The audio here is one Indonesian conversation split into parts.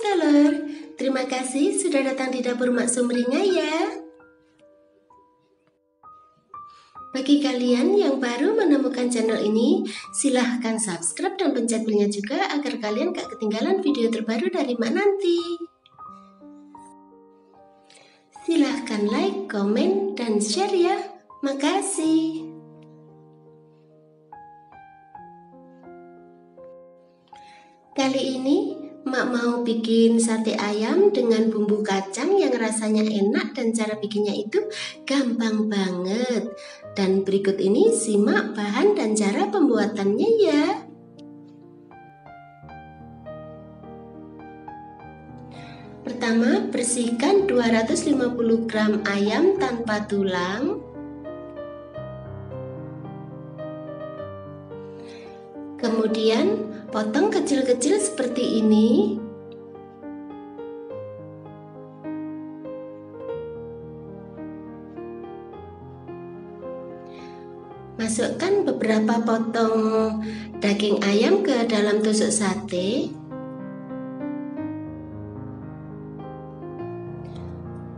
Scholar, terima kasih sudah datang di dapur Mak Sumringah ya. Bagi kalian yang baru menemukan channel ini, silahkan subscribe dan pencet belnya juga agar kalian gak ketinggalan video terbaru dari Mak nanti. Silahkan like, komen, dan share ya. Makasih. Kali ini Mak mau bikin sate ayam dengan bumbu kacang yang rasanya enak dan cara bikinnya itu gampang banget. Dan berikut ini simak bahan dan cara pembuatannya ya. Pertama, bersihkan 250 gram ayam tanpa tulang. Kemudian potong kecil-kecil seperti ini. Masukkan beberapa potong daging ayam ke dalam tusuk sate.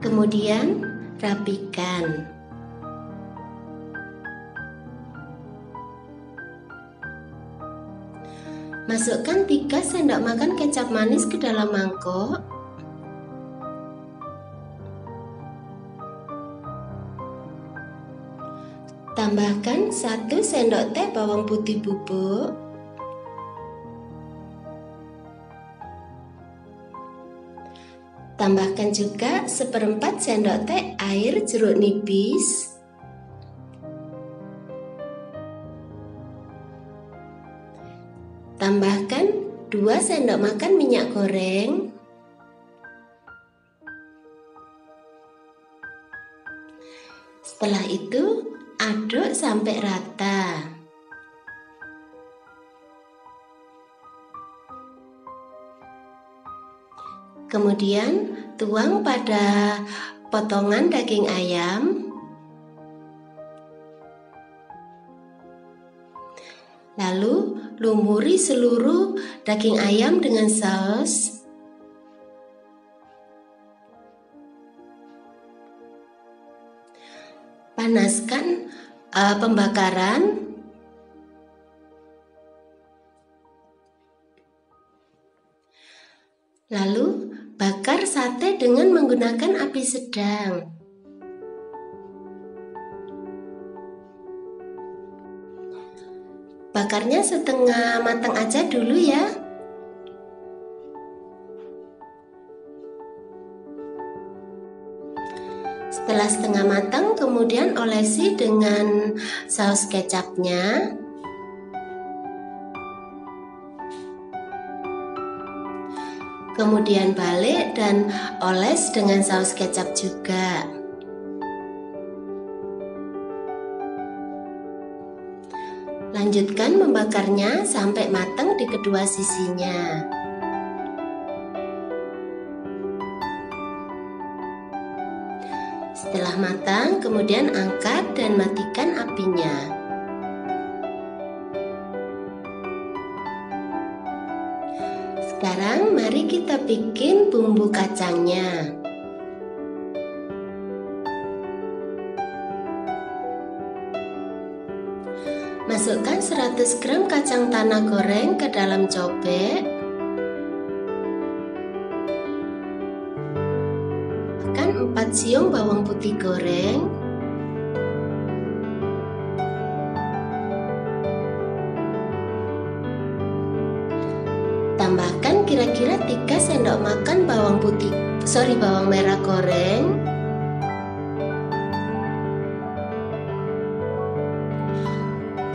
Kemudian rapikan. Masukkan 3 sendok makan kecap manis ke dalam mangkok. Tambahkan 1 sendok teh bawang putih bubuk. Tambahkan juga 1/4 sendok teh air jeruk nipis. Tambahkan 2 sendok makan minyak goreng. Setelah itu aduk sampai rata. Kemudian tuang pada potongan daging ayam. Lalu lumuri seluruh daging ayam dengan saus. Panaskan pembakaran. Lalu bakar sate dengan menggunakan api sedang. Bakarnya setengah matang aja dulu ya. Setelah setengah matang, kemudian olesi dengan saus kecapnya. Kemudian balik dan oles dengan saus kecap juga. Lanjutkan membakarnya sampai matang di kedua sisinya. Setelah matang, kemudian angkat dan matikan apinya. Sekarang mari kita bikin bumbu kacangnya. Masukkan 100 gram kacang tanah goreng ke dalam cobek. Tambahkan 4 siung bawang putih goreng. Tambahkan kira-kira 3 sendok makan bawang merah goreng.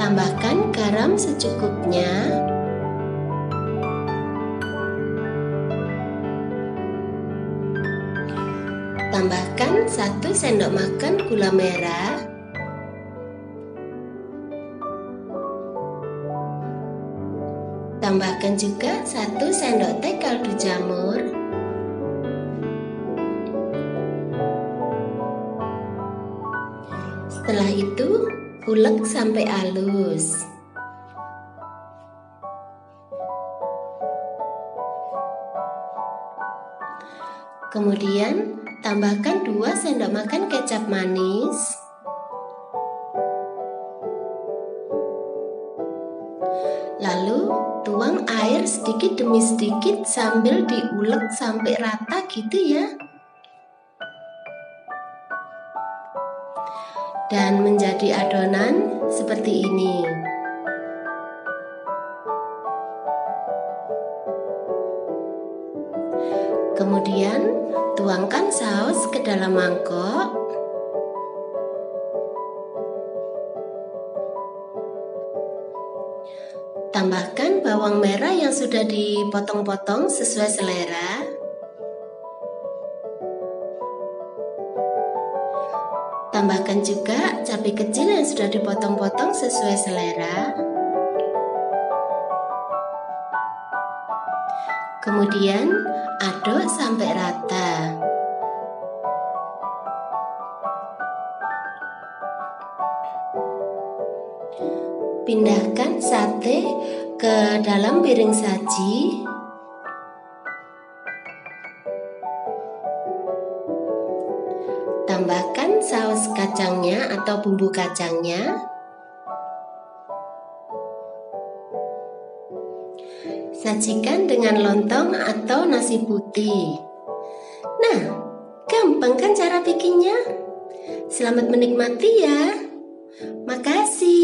Tambahkan garam secukupnya. Tambahkan 1 sendok makan gula merah. Tambahkan juga 1 sendok teh kaldu jamur. Setelah itu ulek sampai halus. Kemudian tambahkan 2 sendok makan kecap manis. Lalu tuang air sedikit demi sedikit sambil diulek sampai rata gitu ya. Dan menjadi adonan seperti ini. Kemudian tuangkan saus ke dalam mangkok. Tambahkan bawang merah yang sudah dipotong-potong sesuai selera. Tambahkan juga cabai kecil yang sudah dipotong-potong sesuai selera. Kemudian aduk sampai rata. Pindahkan sate ke dalam piring saji. Tambahkan saus kacangnya atau bumbu kacangnya. Sajikan dengan lontong atau nasi putih. Nah, gampang kan cara bikinnya? Selamat menikmati ya. Makasih.